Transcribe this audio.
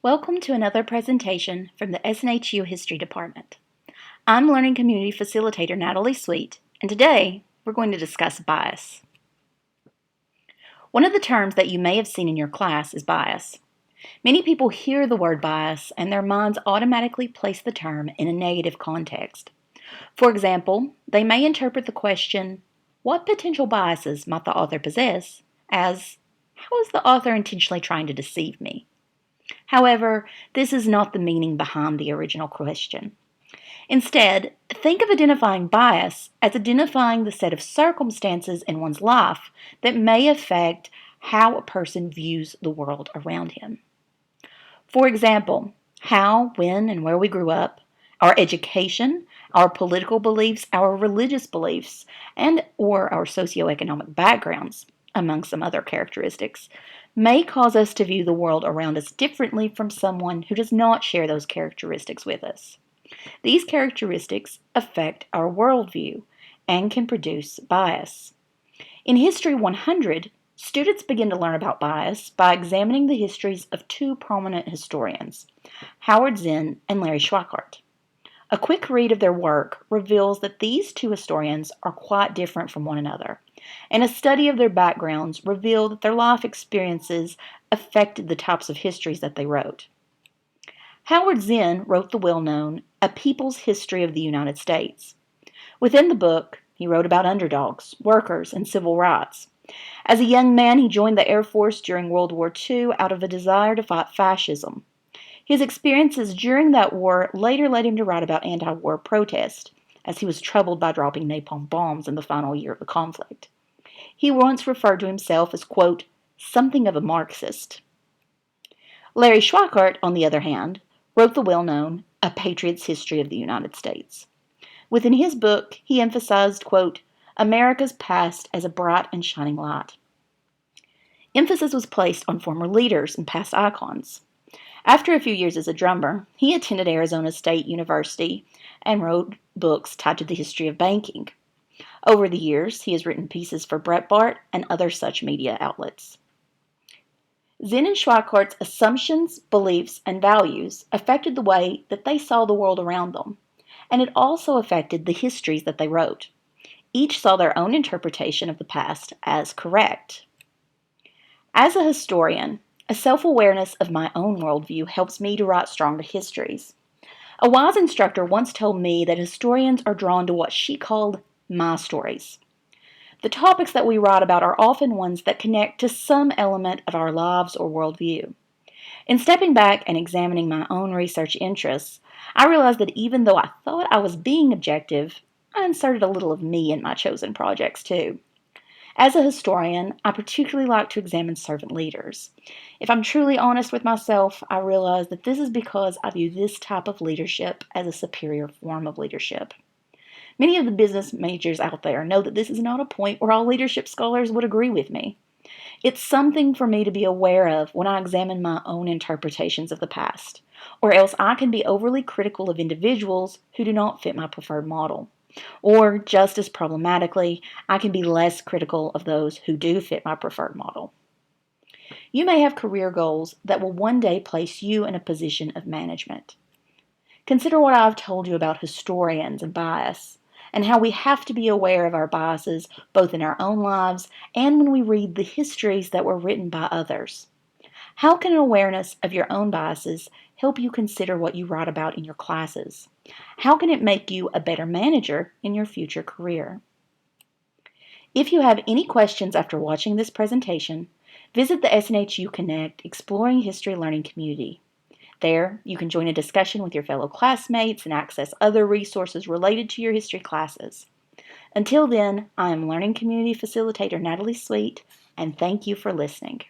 Welcome to another presentation from the SNHU History Department. I'm Learning Community Facilitator Natalie Sweet, and today we're going to discuss bias. One of the terms that you may have seen in your class is bias. Many people hear the word bias and their minds automatically place the term in a negative context. For example, they may interpret the question, "What potential biases might the author possess?" as, "How is the author intentionally trying to deceive me?" However, this is not the meaning behind the original question. Instead, think of identifying bias as identifying the set of circumstances in one's life that may affect how a person views the world around him. For example, how, when, and where we grew up, our education, our political beliefs, our religious beliefs, and or our socioeconomic backgrounds, among some other characteristics, may cause us to view the world around us differently from someone who does not share those characteristics with us. These characteristics affect our worldview and can produce bias. In History 100, students begin to learn about bias by examining the histories of two prominent historians, Howard Zinn and Larry Schweikart. A quick read of their work reveals that these two historians are quite different from one another, and a study of their backgrounds revealed that their life experiences affected the types of histories that they wrote. Howard Zinn wrote the well-known A People's History of the United States. Within the book, he wrote about underdogs, workers, and civil rights. As a young man, he joined the Air Force during World War II out of a desire to fight fascism. His experiences during that war later led him to write about anti-war protest, as he was troubled by dropping napalm bombs in the final year of the conflict. He once referred to himself as, quote, something of a Marxist. Larry Schweikart, on the other hand, wrote the well-known A Patriot's History of the United States. Within his book, he emphasized, quote, America's past as a bright and shining light. Emphasis was placed on former leaders and past icons. After a few years as a drummer, he attended Arizona State University and wrote books tied to the history of banking. Over the years, he has written pieces for Breitbart and other such media outlets. Zinn and Schweikart's assumptions, beliefs, and values affected the way that they saw the world around them, and it also affected the histories that they wrote. Each saw their own interpretation of the past as correct. As a historian, a self-awareness of my own worldview helps me to write stronger histories. A wise instructor once told me that historians are drawn to what she called my stories. The topics that we write about are often ones that connect to some element of our lives or worldview. In stepping back and examining my own research interests, I realized that even though I thought I was being objective, I inserted a little of me in my chosen projects too. As a historian, I particularly like to examine servant leaders. If I'm truly honest with myself, I realize that this is because I view this type of leadership as a superior form of leadership. Many of the business majors out there know that this is not a point where all leadership scholars would agree with me. It's something for me to be aware of when I examine my own interpretations of the past, or else I can be overly critical of individuals who do not fit my preferred model. Or, just as problematically, I can be less critical of those who do fit my preferred model. You may have career goals that will one day place you in a position of management. Consider what I've told you about historians and bias, and how we have to be aware of our biases both in our own lives and when we read the histories that were written by others. How can an awareness of your own biases help you consider what you write about in your classes? How can it make you a better manager in your future career? If you have any questions after watching this presentation, visit the SNHU Connect Exploring History Learning community. There, you can join a discussion with your fellow classmates and access other resources related to your history classes. Until then, I am Learning Community Facilitator Natalie Sweet, and thank you for listening.